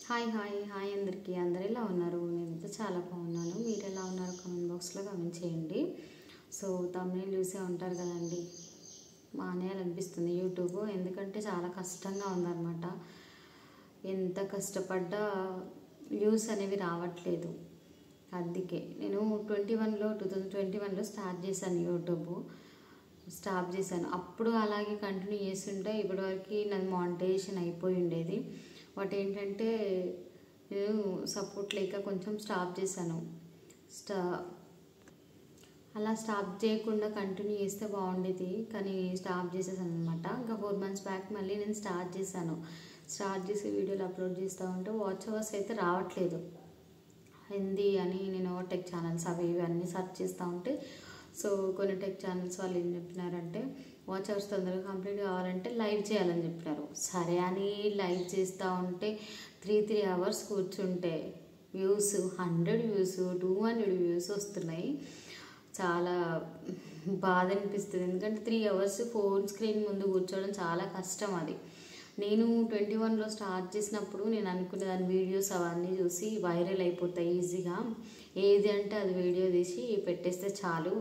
Hi అందరికీ. అందరు ఎలా ఉన్నారు? నేనైతే చాలా బాగున్నాను. మీరు ఎలా ఉన్నారు? కామెంట్ బాక్స్లో కామెంట్ చేయండి. సో తమిళ చూసే ఉంటారు కదండి, మానేయాలనిపిస్తుంది యూట్యూబ్. ఎందుకంటే చాలా కష్టంగా ఉందన్నమాట. ఎంత కష్టపడ్డా వ్యూస్ అనేవి రావట్లేదు. అందుకే నేను 2021లో స్టార్ట్ చేశాను యూట్యూబ్. స్టాప్ చేశాను. అప్పుడు అలాగే కంటిన్యూ చేస్తుంటే ఇప్పటివరకు నాది మానిటైజేషన్ అయిపోయి ఉండేది. బట్ ఏంటంటే నేను సపోర్ట్ లేక కొంచెం స్టాప్ చేశాను. అలా స్టాప్ చేయకుండా కంటిన్యూ చేస్తే బాగుండేది, కానీ స్టాప్ చేసేసాను అనమాట. ఇంకా 4 months బ్యాక్ మళ్ళీ నేను స్టార్ట్ చేసి వీడియోలు అప్లోడ్ చేస్తూ ఉంటే వాచ్ అవర్స్ అయితే రావట్లేదు. హిందీ అని నేను టెక్ ఛానల్స్ అవి ఇవి అన్నీ సెర్చ్ చేస్తూ ఉంటే, సో కొన్ని టెక్ ఛానల్స్ వాళ్ళు ఏం చెప్పినారంటే వాచ్ అవర్స్ తొందరగా కంప్లీట్ కావాలంటే లైవ్ చేయాలని చెప్పినారు. సరే అని లైవ్ చేస్తూ ఉంటే 3 hours కూర్చుంటే వ్యూస్ 100 వ్యూస్ 200 వ్యూస్ వస్తున్నాయి. చాలా బాధ అనిపిస్తుంది. ఎందుకంటే 3 hours ఫోన్ స్క్రీన్ ముందు కూర్చోవడం చాలా కష్టం. అది నేను 21లో స్టార్ట్ చేసినప్పుడు నేను అనుకునేదాన్ని వీడియోస్ అవన్నీ చూసి వైరల్ అయిపోతాయి ఈజీగా, ఏది అంటే అది వీడియో తీసి పెట్టేస్తే చాలు,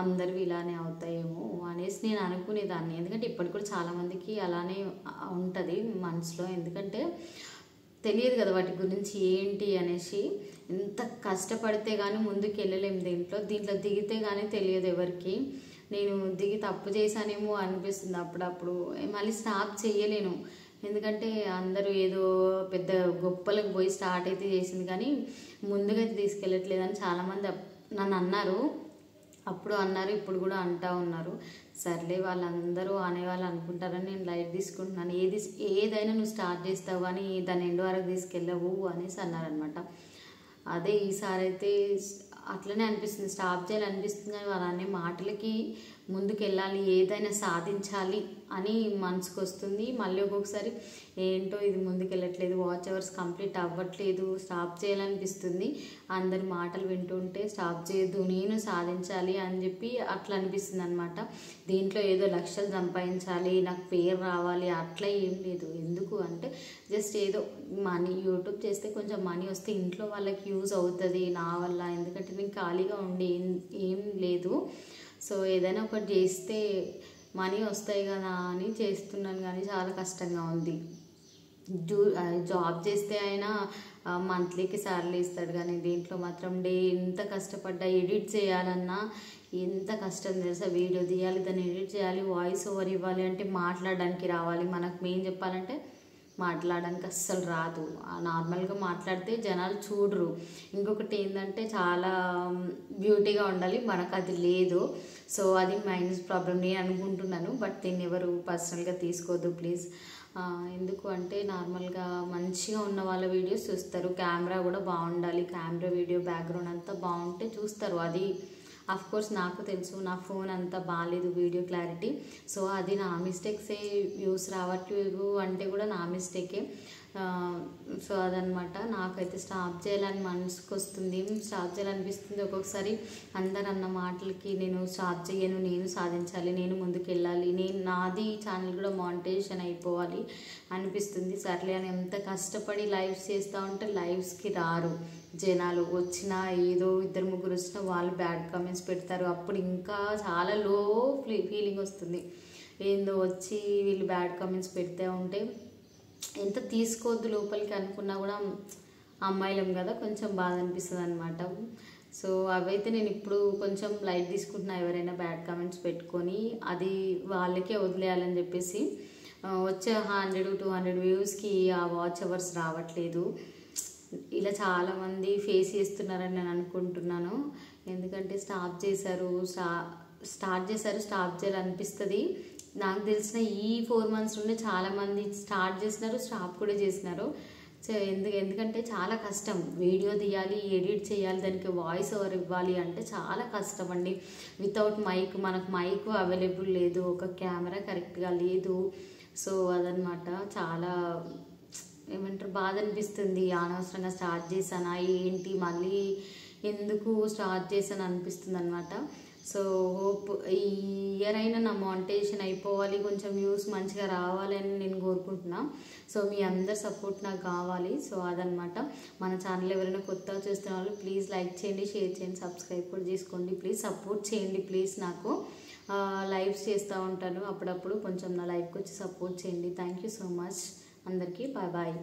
అందరూ ఇలానే అవుతాయేమో అనేసి నేను అనుకునేదాన్ని. ఎందుకంటే ఇప్పటికి కూడా చాలామందికి అలానే ఉంటుంది మనసులో. ఎందుకంటే తెలియదు కదా వాటి గురించి ఏంటి అనేసి. ఎంత కష్టపడితే కానీ ముందుకు వెళ్ళలేము. దీంట్లో దిగితే కానీ తెలియదు ఎవరికి. నేను దిగి తప్పు చేశానేమో అనిపిస్తుంది అప్పుడప్పుడు. మళ్ళీ స్టాప్ చేయలేను, ఎందుకంటే అందరూ ఏదో పెద్ద గొప్పలకు పోయి స్టార్ట్ అయితే చేసింది కానీ ముందుగా తీసుకెళ్ళట్లేదని చాలామంది నన్ను అన్నారు. అప్పుడు అన్నారు, ఇప్పుడు కూడా అంటూ ఉన్నారు. సర్లే వాళ్ళందరూ అనేవాళ్ళు అనుకుంటారని నేను లైట్ తీసుకుంటున్నాను. ఏదైనా నువ్వు స్టార్ట్ చేస్తావు కానీ దాన్ని ఎండ్ వరకు తీసుకెళ్ళవు అనేసి అన్నారనమాట. అదే ఈసారి అయితే అట్లనే అనిపిస్తుంది, స్టాప్ చేయాలనిపిస్తుంది. కానీ వాళ్ళు అనే మాటలకి ముందుకు వెళ్ళాలి, ఏదైనా సాధించాలి అని మనసుకు వస్తుంది. మళ్ళీ ఒక్కొక్కసారి ఏంటో ఇది ముందుకు వెళ్ళట్లేదు, వాచ్ అవర్స్ కంప్లీట్ అవ్వట్లేదు, స్టాప్ చేయాలనిపిస్తుంది. అందరి మాటలు వింటుంటే స్టాప్ చేయొద్దు, నేను సాధించాలి అని చెప్పి అట్లా అనిపిస్తుంది అనమాట. దీంట్లో ఏదో లక్షలు సంపాదించాలి, నాకు పేరు రావాలి అట్లా ఏం లేదు. ఎందుకు అంటే జస్ట్ ఏదో మనీ, యూట్యూబ్ చేస్తే కొంచెం మనీ వస్తే ఇంట్లో వాళ్ళకి యూజ్ అవుతుంది నా వల్ల. ఎందుకంటే నేను ఖాళీగా ఉండి ఏం లేదు. సో ఏదైనా ఒకటి చేస్తే మనీ వస్తాయి కదా అని చేస్తున్నాను, కానీ చాలా కష్టంగా ఉంది. జాబ్ చేస్తే అయినా మంత్లీకి శాలరీ ఇస్తాడు, కానీ దీంట్లో మాత్రం ఎంత కష్టపడ్డా ఎడిట్ చేయాలన్నా ఎంత కష్టం తెలుసా. వీడియో తీయాలి, దాన్ని ఎడిట్ చేయాలి, వాయిస్ ఓవర్ ఇవ్వాలి అంటే మాట్లాడడానికి రావాలి. మనకు మెయిన్ చెప్పాలంటే మాట్లాడడానికి అస్సలు రాదు. నార్మల్గా మాట్లాడితే జనాలు చూడరు. ఇంకొకటి ఏంటంటే చాలా బ్యూటీగా ఉండాలి, మనకు అది లేదు. సో అది మైనస్ ప్రాబ్లం నేను అనుకుంటున్నాను. బట్ దీన్ని ఎవరు పర్సనల్గా తీసుకోవద్దు ప్లీజ్. ఎందుకు అంటే నార్మల్గా మంచిగా ఉన్న వాళ్ళ వీడియోస్ చూస్తారు. కెమెరా కూడా బాగుండాలి, కెమెరా వీడియో బ్యాక్గ్రౌండ్ అంతా బాగుంటే చూస్తారు. అది కోర్స్ నాకు తెలుసు, నా ఫోన్ అంతా బాగాలేదు వీడియో క్లారిటీ. సో అది నా మిస్టేక్సే, వ్యూస్ రావట్లేదు అంటే కూడా నా మిస్టేకే. సో అదనమాట. నాకైతే స్టాప్ చేయాలని మనసుకు వస్తుంది, స్టాప్ చేయాలనిపిస్తుంది. ఒక్కొక్కసారి అందరు అన్న మాటలకి నేను స్టాప్ చేయను, నేను సాధించాలి, నేను ముందుకు వెళ్ళాలి, నాది ఛానల్ కూడా మానిటైజేషన్ అయిపోవాలి అనిపిస్తుంది. సర్లే అని ఎంత కష్టపడి లైవ్స్ చేస్తూ ఉంటే లైవ్స్కి రారు జనాలు. వచ్చినా ఏదో 2-3 వచ్చినా వాళ్ళు బ్యాడ్ కామెంట్స్ పెడతారు. అప్పుడు ఇంకా చాలా లో ఫీలింగ్ వస్తుంది. ఏందో వచ్చి వీళ్ళు బ్యాడ్ కామెంట్స్ పెడితే ఉంటే ఎంత తీసుకోవద్దు లోపలికి అనుకున్నా కూడా అమ్మాయిలం కదా, కొంచెం బాధ అనిపిస్తుంది అనమాట. సో అవైతే నేను ఇప్పుడు కొంచెం లైట్ తీసుకుంటున్నా. ఎవరైనా బ్యాడ్ కామెంట్స్ పెట్టుకొని అది వాళ్ళకే వదిలేయాలని చెప్పేసి. వచ్చే 100-200 వ్యూస్కి ఆ వాచ్ అవర్స్ రావట్లేదు. ఇలా చాలామంది ఫేస్ చేస్తున్నారని నేను అనుకుంటున్నాను. ఎందుకంటే స్టార్ట్ చేశారు, స్టాప్ చేయాలనిపిస్తుంది. నాకు తెలిసిన ఈ 4 months నుండి చాలామంది స్టార్ట్ చేసినారు, స్టాప్ కూడా చేసినారు. సో ఎందుకంటే చాలా కష్టం. వీడియో తీయాలి, ఎడిట్ చేయాలి, దానికి వాయిస్ ఓవర్ ఇవ్వాలి అంటే చాలా కష్టం అండి. వితౌట్ మైక్, మనకు మైక్ అవైలబుల్ లేదు, ఒక కెమెరా కరెక్ట్గా లేదు. సో అదనమాట. చాలా ఏమంటారు, బాధ అనిపిస్తుంది. అనవసరంగా స్టార్ట్ చేశానా ఏంటి, మళ్ళీ ఎందుకు స్టార్ట్ చేశాను అనిపిస్తుంది అనమాట. సో హోప్ ఈ ఇయర్ అయినా నా మానిటైజేషన్ అయిపోవాలి, కొంచెం వ్యూస్ మంచిగా రావాలి అని నేను కోరుకుంటున్నా. సో మీ అందరి సపోర్ట్ నాకు కావాలి. సో అదనమాట. మన ఛానల్ ఎవరైనా కొత్తగా చూస్తున్న వాళ్ళు ప్లీజ్ లైక్ చేయండి, షేర్ చేయండి, సబ్స్క్రైబ్ కూడా చేసుకోండి. ప్లీజ్ సపోర్ట్ చేయండి. ప్లీజ్ నాకు లైవ్స్ చేస్తూ ఉంటాను అప్పుడప్పుడు, కొంచెం నా లైవ్కి వచ్చి సపోర్ట్ చేయండి. థ్యాంక్ యూ సో మచ్ అందరికీ. Bye bye.